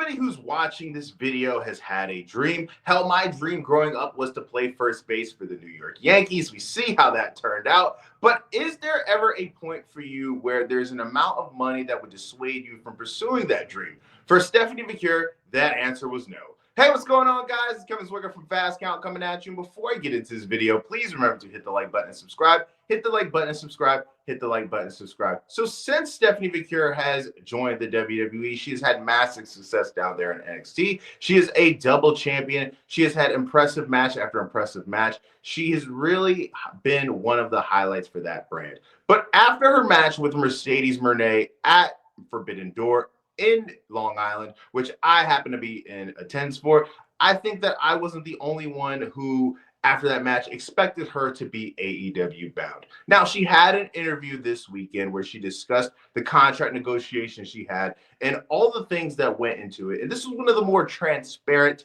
Everybody who's watching this video has had a dream. Hell, my dream growing up was to play first base for the New York Yankees. We see how that turned out. But is there ever a point for you where there's an amount of money that would dissuade you from pursuing that dream? For Stephanie Vaquer, that answer was no. Hey, what's going on, guys? It's Kevin Zwicker from Fast Count coming at you. And before I get into this video, please remember to hit the like button and subscribe. Hit the like button and subscribe. Hit the like button and subscribe. So since Stephanie Vaquer has joined the WWE, she has had massive success down there in NXT. She is a double champion. She has had impressive match after impressive match. She has really been one of the highlights for that brand. But after her match with Mercedes Moné at Forbidden Door in Long Island, which I happen to be in attendance for, I think that I wasn't the only one who, after that match, expected her to be AEW bound. Now, she had an interview this weekend where she discussed the contract negotiations she had and all the things that went into it. And this was one of the more transparent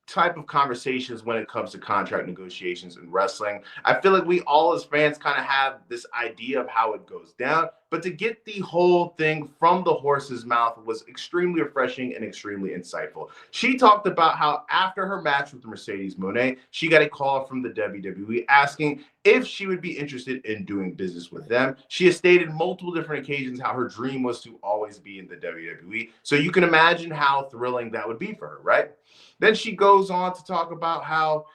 type of conversations when it comes to contract negotiations in wrestling. I feel like we all as fans kind of have this idea of how it goes down, but to get the whole thing from the horse's mouth was extremely refreshing and extremely insightful. She talked about how after her match with Mercedes Moné, she got a call from the WWE asking if she would be interested in doing business with them. She has stated multiple different occasions how her dream was to always be in the WWE. So you can imagine how thrilling that would be for her, right? Then she goes on to talk about how,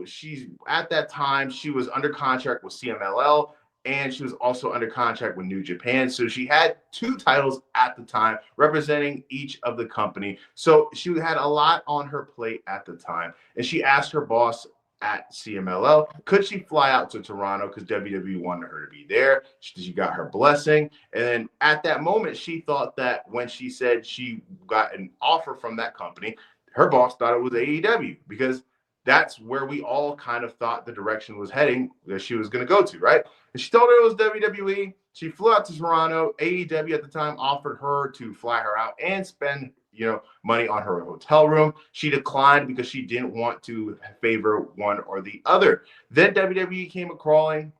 she's at that time, she was under contract with CMLL and she was also under contract with New Japan. So she had two titles at the time representing each of the company. So she had a lot on her plate at the time. And she asked her boss at CMLL, could she fly out to Toronto because WWE wanted her to be there? She got her blessing. And then at that moment, she thought that when she said she got an offer from that company, her boss thought it was AEW because that's where we all kind of thought the direction was heading that she was going to go to, right? And she told her it was WWE. She flew out to Toronto. AEW at the time offered her to fly her out and spend, money on her hotel room. She declined because she didn't want to favor one or the other. Then WWE came a-crawling.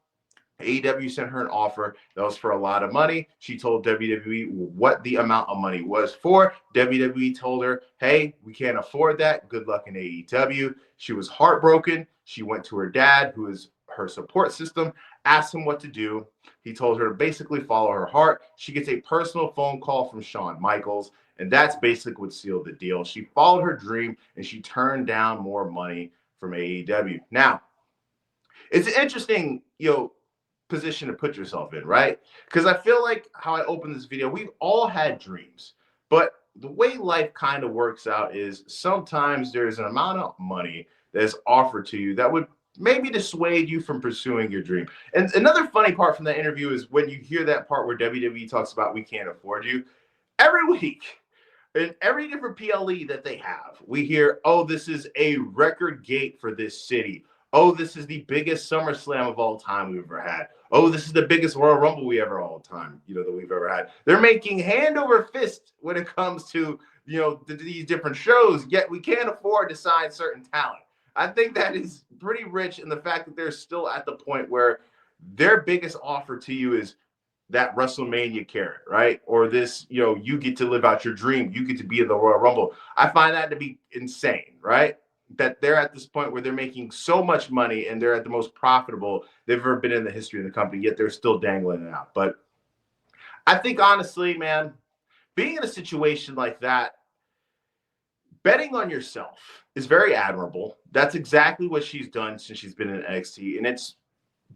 AEW sent her an offer that was for a lot of money. She told WWE what the amount of money was for. WWE told her, hey, we can't afford that. Good luck in AEW. She was heartbroken. She went to her dad, who is her support system, asked him what to do. He told her to basically follow her heart. She gets a personal phone call from Shawn Michaels, and that's basically what sealed the deal. She followed her dream, and she turned down more money from AEW. Now, it's interesting, position to put yourself in, right? Because I feel like how I opened this video, we've all had dreams, but the way life kind of works out is sometimes there's an amount of money that's offered to you that would maybe dissuade you from pursuing your dream. And another funny part from that interview is when you hear that part where WWE talks about we can't afford you. Every week, in every different PLE that they have, we hear, oh, this is a record gate for this city. Oh, this is the biggest SummerSlam of all time we've ever had. Oh, this is the biggest Royal Rumble we ever all time, that we've ever had. They're making hand over fist when it comes to, these different shows, yet we can't afford to sign certain talent. I think that is pretty rich in the fact that they're still at the point where their biggest offer to you is that WrestleMania carrot, right? Or this, you get to live out your dream. You get to be in the Royal Rumble. I find that to be insane, right? That they're at this point where they're making so much money and they're at the most profitable they've ever been in the history of the company, yet they're still dangling it out. But I think, honestly, man, being in a situation like that, betting on yourself is very admirable. That's exactly what she's done since she's been in NXT, and it's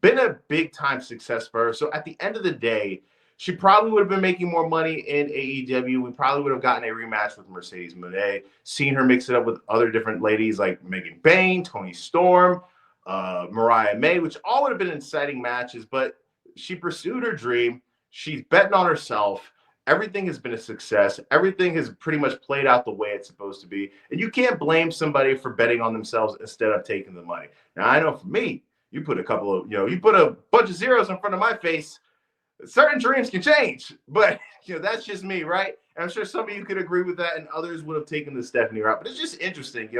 been a big-time success for her. So at the end of the day, she probably would have been making more money in AEW. We probably would have gotten a rematch with Mercedes Moné, seen her mix it up with other different ladies like Megan Bayne, Toni Storm, Mariah May, which all would have been exciting matches. But she pursued her dream. She's betting on herself. Everything has been a success. Everything has pretty much played out the way it's supposed to be. And you can't blame somebody for betting on themselves instead of taking the money. Now, I know for me, you put a bunch of zeros in front of my face, certain dreams can change, but that's just me, right? And I'm sure some of you could agree with that, and others would have taken the Stephanie route. But it's just interesting,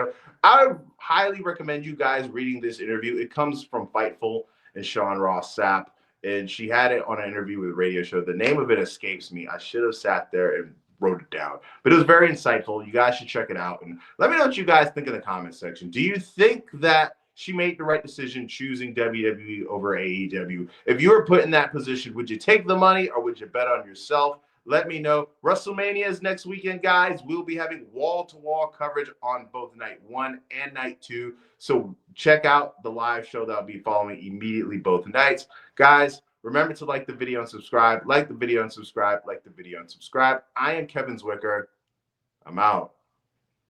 I would highly recommend you guys reading this interview. It comes from Fightful and Sean Ross Sapp, and she had it on an interview with a radio show. The name of it escapes me. I should have sat there and wrote it down. But it was very insightful. You guys should check it out. And let me know what you guys think in the comment section. Do you think that she made the right decision choosing WWE over AEW? If you were put in that position, would you take the money or would you bet on yourself? Let me know. WrestleMania is next weekend, guys. We'll be having wall-to-wall coverage on both night 1 and night 2. So check out the live show that will be following immediately both nights. Guys, remember to like the video and subscribe. Like the video and subscribe. Like the video and subscribe. I am Kevin Zwicker. I'm out.